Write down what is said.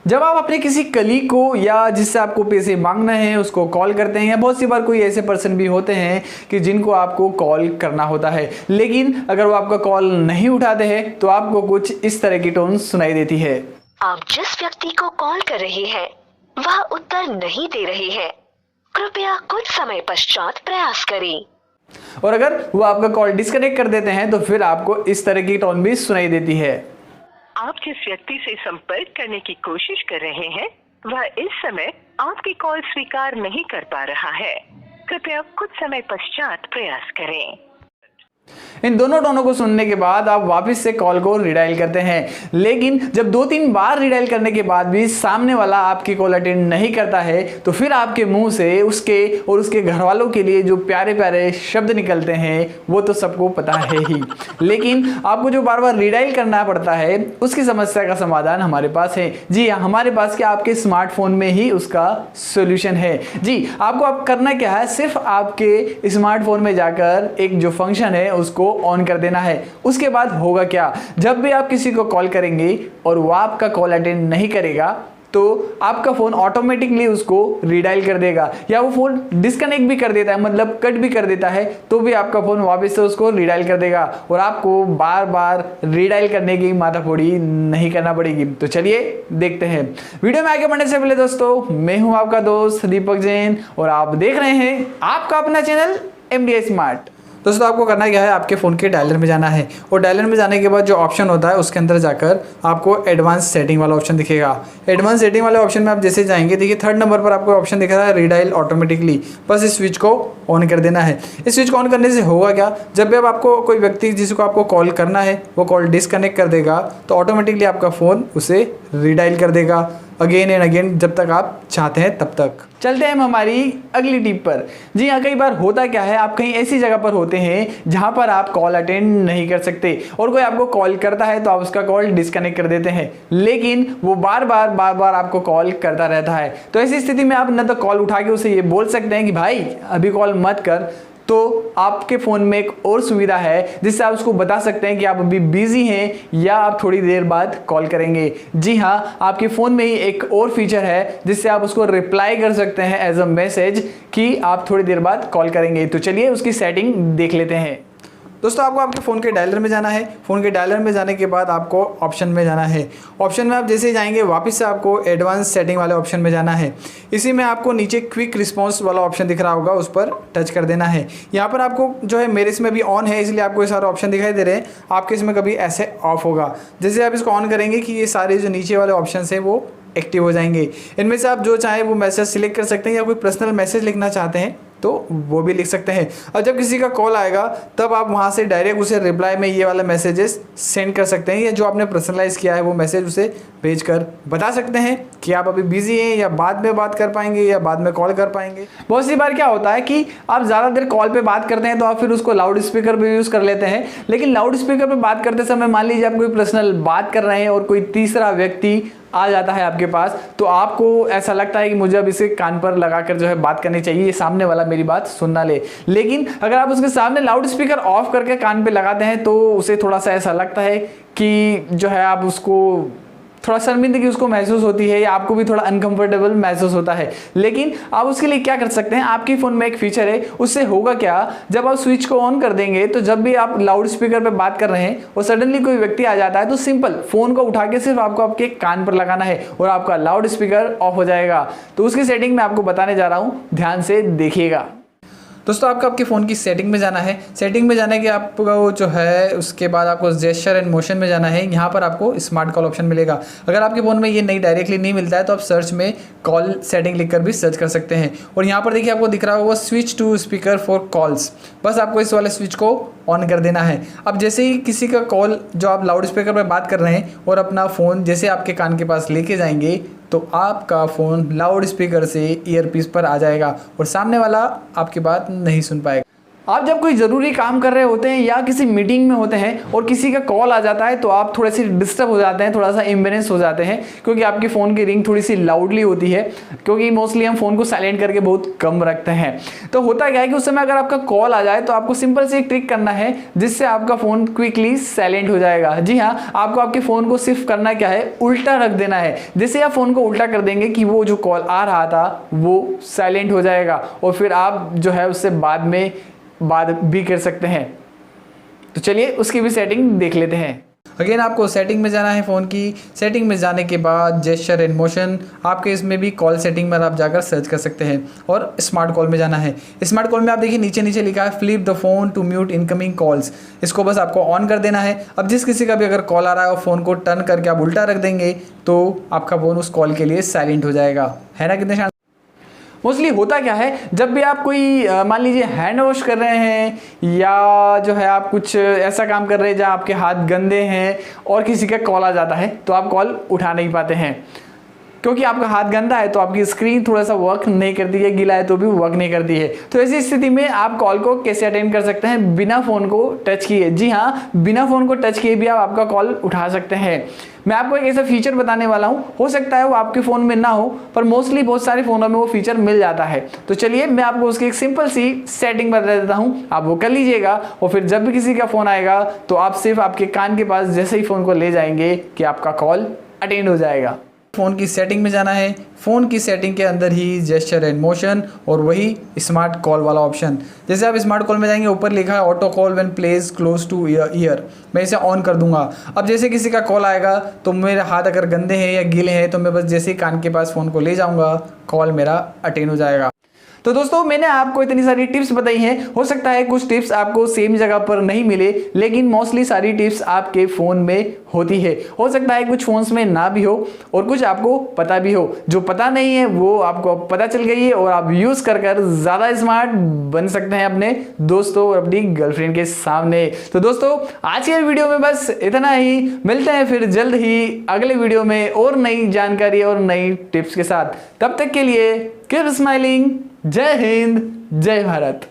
जब आप अपने किसी कलीग को या जिससे आपको पैसे मांगना है उसको कॉल करते हैं, या बहुत सी बार कोई ऐसे पर्सन भी होते हैं कि जिनको आपको कॉल करना होता है, लेकिन अगर वो आपका कॉल नहीं उठाते हैं तो आपको कुछ इस तरह की टोन सुनाई देती है। आप जिस व्यक्ति को कॉल कर रहे हैं वह उत्तर नहीं दे रहे हैं, कृपया कुछ समय पश्चात प्रयास करें। और अगर वो आपका कॉल डिस्कनेक्ट कर देते हैं तो फिर आपको इस तरह की टोन भी सुनाई देती है। आप जिस व्यक्ति से संपर्क करने की कोशिश कर रहे हैं वह इस समय आपकी कॉल स्वीकार नहीं कर पा रहा है, कृपया कुछ समय पश्चात प्रयास करें। इन दोनों टोनों को सुनने के बाद आप वापस से कॉल को रिडायल करते हैं, लेकिन जब 2-3 बार रिडायल करने के बाद भी सामने वाला आपकी कॉल अटेंड नहीं करता है तो फिर आपके मुंह से उसके और उसके घर वालों के लिए जो प्यारे प्यारे शब्द निकलते हैं वो तो सबको पता है ही, लेकिन आपको जो बार बार रिडायल करना पड़ता है उसकी समस्या का समाधान हमारे पास है। जी हाँ, हमारे पास क्या आपके स्मार्टफोन में ही उसका सोल्यूशन है। जी, आपको आप करना क्या है, सिर्फ आपके स्मार्टफोन में जाकर एक जो फंक्शन है उसको ऑन कर देना है। उसके बाद होगा क्या, जब भी आप किसी को कॉल करेंगे और वो आपका कॉल अटेंड नहीं करेगा तो आपका फोन ऑटोमेटिकली उसको रिडायल कर देगा, या वो फोन डिस्कनेक्ट भी कर देता है, मतलब कट भी कर देता है, तो भी आपका फोन वापस से उसको रिडायल कर देगा और आपको बार बार रिडायल करने की माथाफोड़ी नहीं करना पड़ेगी। तो चलिए देखते हैं। वीडियो में आगे बढ़ने से पहले दोस्तों, मैं हूं आपका दोस्त दीपक जैन और आप देख रहे हैं आपका अपना चैनल MDI स्मार्ट। दोस्तों, आपको करना क्या है, आपके फ़ोन के डायलर में जाना है और डायलर में जाने के बाद जो ऑप्शन होता है उसके अंदर जाकर आपको एडवांस सेटिंग वाला ऑप्शन दिखेगा। एडवांस सेटिंग वाले ऑप्शन में आप जैसे जाएंगे, देखिए 3rd नंबर पर आपको ऑप्शन दिख रहा है रिडायल ऑटोमेटिकली। बस इस स्विच को ऑन कर देना है। इस स्विच को ऑन करने से होगा क्या, जब भी अब आपको कोई व्यक्ति जिसको आपको कॉल करना है वो कॉल डिसकनेक्ट कर देगा तो ऑटोमेटिकली आपका फ़ोन उसे रिडायल कर देगा अगेन एंड अगेन, जब तक आप चाहते हैं तब तक। चलते हैं हम हमारी अगली टिप पर। जी हाँ, कई बार होता क्या है, आप कहीं ऐसी जगह पर होते हैं जहां पर आप कॉल अटेंड नहीं कर सकते और कोई आपको कॉल करता है तो आप उसका कॉल डिस्कनेक्ट कर देते हैं, लेकिन वो बार बार आपको कॉल करता रहता है। तो ऐसी स्थिति में आप न तो कॉल उठा के उसे ये बोल सकते हैं कि भाई अभी कॉल मत कर, तो आपके फ़ोन में एक और सुविधा है जिससे आप उसको बता सकते हैं कि आप अभी बिजी हैं या आप थोड़ी देर बाद कॉल करेंगे। जी हाँ, आपके फ़ोन में ही एक और फीचर है जिससे आप उसको रिप्लाई कर सकते हैं एज अ मैसेज कि आप थोड़ी देर बाद कॉल करेंगे। तो चलिए उसकी सेटिंग देख लेते हैं। दोस्तों, आपको आपके फ़ोन के डायलर में जाना है। फ़ोन के डायलर में जाने के बाद आपको ऑप्शन में जाना है। ऑप्शन में आप जैसे ही जाएंगे वापस से आपको एडवांस सेटिंग वाले ऑप्शन में जाना है। इसी में आपको नीचे क्विक रिस्पांस वाला ऑप्शन दिख रहा होगा, उस पर टच कर देना है। यहाँ पर आपको जो है, मेरे इसमें भी ऑन है इसलिए आपको ये सारे ऑप्शन दिखाई दे रहे हैं, आपके इसमें कभी ऐसे ऑफ होगा। जैसे आप इसको ऑन करेंगे कि ये सारे जो नीचे वाले ऑप्शन हैं वो एक्टिव हो जाएंगे। इनमें से आप जो चाहें वो मैसेज सिलेक्ट कर सकते हैं, या कोई पर्सनल मैसेज लिखना चाहते हैं तो वो भी लिख सकते हैं। और जब किसी का कॉल आएगा तब आप वहाँ से डायरेक्ट उसे रिप्लाई में ये वाला मैसेजेस सेंड कर सकते हैं, या जो आपने पर्सनलाइज किया है वो मैसेज उसे भेजकर बता सकते हैं कि आप अभी बिजी हैं या बाद में बात कर पाएंगे या बाद में कॉल कर पाएंगे। बहुत सी बार क्या होता है कि आप ज़्यादा देर कॉल पे बात करते हैं तो आप फिर उसको लाउड स्पीकर पे यूज़ कर लेते हैं, लेकिन लाउड स्पीकर पे बात करते समय मान लीजिए आप कोई पर्सनल बात कर रहे हैं और कोई तीसरा व्यक्ति आ जाता है आपके पास, तो आपको ऐसा लगता है कि मुझे अब इसे कान पर लगाकर जो है बात करनी चाहिए, सामने वाला मेरी बात सुनना ले। लेकिन अगर आप उसके सामने लाउड स्पीकर ऑफ करके कान पे लगाते हैं तो उसे थोड़ा सा ऐसा लगता है कि जो है आप उसको थोड़ा शर्मिंदगी उसको महसूस होती है, या आपको भी थोड़ा अनकंफर्टेबल महसूस होता है। लेकिन आप उसके लिए क्या कर सकते हैं, आपके फ़ोन में एक फीचर है, उससे होगा क्या, जब आप स्विच को ऑन कर देंगे तो जब भी आप लाउड स्पीकर पे बात कर रहे हैं और सडनली कोई व्यक्ति आ जाता है तो सिंपल फ़ोन को उठा के सिर्फ आपको आपके कान पर लगाना है और आपका लाउड स्पीकर ऑफ हो जाएगा। तो उसकी सेटिंग मैं आपको बताने जा रहा हूँ, ध्यान से देखिएगा। दोस्तों, आपको आपके फ़ोन की सेटिंग में जाना है। सेटिंग में जाने के आपको जो है उसके बाद आपको जेस्चर एंड मोशन में जाना है। यहाँ पर आपको स्मार्ट कॉल ऑप्शन मिलेगा। अगर आपके फ़ोन में ये नहीं डायरेक्टली नहीं मिलता है तो आप सर्च में कॉल सेटिंग लिखकर भी सर्च कर सकते हैं। और यहाँ पर देखिए आपको दिख रहा होगा switch to speaker for calls. बस आपको इस वाले स्विच को ऑन कर देना है। अब जैसे ही किसी का कॉल जो आप लाउड स्पीकर पर बात कर रहे हैं और अपना फ़ोन जैसे आपके कान के पास लेके जाएंगे तो आपका फ़ोन लाउड स्पीकर से ईयरपीस पर आ जाएगा और सामने वाला आपकी बात नहीं सुन पाएगा। आप जब कोई ज़रूरी काम कर रहे होते हैं या किसी मीटिंग में होते हैं और किसी का कॉल आ जाता है तो आप थोड़े से डिस्टर्ब हो जाते हैं, थोड़ा सा इम्बेलेंस हो जाते हैं, क्योंकि आपके फ़ोन की रिंग थोड़ी सी लाउडली होती है, क्योंकि मोस्टली हम फ़ोन को साइलेंट करके बहुत कम रखते हैं। तो होता क्या है कि उस समय अगर आपका कॉल आ जाए तो आपको सिंपल से एक ट्रिक करना है जिससे आपका फ़ोन क्विकली साइलेंट हो जाएगा। जी हाँ, आपको आपके फ़ोन को सिर्फ करना क्या है, उल्टा रख देना है। जैसे आप फ़ोन को उल्टा कर देंगे कि वो जो कॉल आ रहा था वो साइलेंट हो जाएगा और फिर आप जो है उससे बाद में बात भी कर सकते हैं। तो चलिए उसकी भी सेटिंग देख लेते हैं। अगेन आपको सेटिंग में जाना है, फ़ोन की सेटिंग में जाने के बाद जेस्चर एंड मोशन, आपके इसमें भी कॉल सेटिंग में आप जाकर सर्च कर सकते हैं और स्मार्ट कॉल में जाना है। स्मार्ट कॉल में आप देखिए नीचे नीचे लिखा है flip the phone to mute incoming calls, इसको बस आपको ऑन कर देना है। अब जिस किसी का भी अगर कॉल आ रहा है और फ़ोन को टर्न करके आप उल्टा रख देंगे तो आपका फ़ोन उस कॉल के लिए साइलेंट हो जाएगा, है ना। कितने मोस्टली होता क्या है, जब भी आप कोई मान लीजिए हैंड वॉश कर रहे हैं या जो है आप कुछ ऐसा काम कर रहे हैं जहाँ आपके हाथ गंदे हैं और किसी का कॉल आ जाता है तो आप कॉल उठा नहीं पाते हैं, क्योंकि आपका हाथ गंदा है तो आपकी स्क्रीन थोड़ा सा वर्क नहीं करती है, गीला है तो भी वर्क नहीं करती है। तो ऐसी स्थिति में आप कॉल को कैसे अटेंड कर सकते हैं, बिना फ़ोन को टच किए। जी हाँ, बिना फ़ोन को टच किए भी आप आपका कॉल उठा सकते हैं। मैं आपको एक ऐसा फीचर बताने वाला हूँ, हो सकता है वो आपके फ़ोन में ना हो पर मोस्टली बहुत सारे फ़ोनों में वो फीचर मिल जाता है। तो चलिए मैं आपको उसकी एक सिंपल सी सेटिंग बता देता हूँ, आप वो कर लीजिएगा और फिर जब भी किसी का फ़ोन आएगा तो आप सिर्फ आपके कान के पास जैसे ही फ़ोन को ले जाएंगे कि आपका कॉल अटेंड हो जाएगा। फ़ोन की सेटिंग में जाना है, फ़ोन की सेटिंग के अंदर ही जेस्चर एंड मोशन और वही स्मार्ट कॉल वाला ऑप्शन। जैसे आप स्मार्ट कॉल में जाएंगे, ऊपर लिखा है auto call when place close two year, मैं इसे ऑन कर दूंगा। अब जैसे किसी का कॉल आएगा तो मेरे हाथ अगर गंदे हैं या गीले हैं तो मैं बस जैसे ही कान के पास फ़ोन को ले जाऊँगा कॉल मेरा अटेंड हो जाएगा। तो दोस्तों मैंने आपको इतनी सारी टिप्स बताई हैं, हो सकता है कुछ टिप्स आपको सेम जगह पर नहीं मिले, लेकिन मोस्टली सारी टिप्स आपके फ़ोन में होती है। हो सकता है कुछ फ़ोन्स में ना भी हो और कुछ आपको पता भी हो। जो पता नहीं है वो आपको पता चल गई है और आप यूज़ कर कर ज़्यादा स्मार्ट बन सकते हैं अपने दोस्तों और अपनी गर्लफ्रेंड के सामने। तो दोस्तों आज के वीडियो में बस इतना ही, मिलते हैं फिर जल्द ही अगले वीडियो में और नई जानकारी और नई टिप्स के साथ। तब तक के लिए कीप स्माइलिंग। जय हिंद, जय भारत।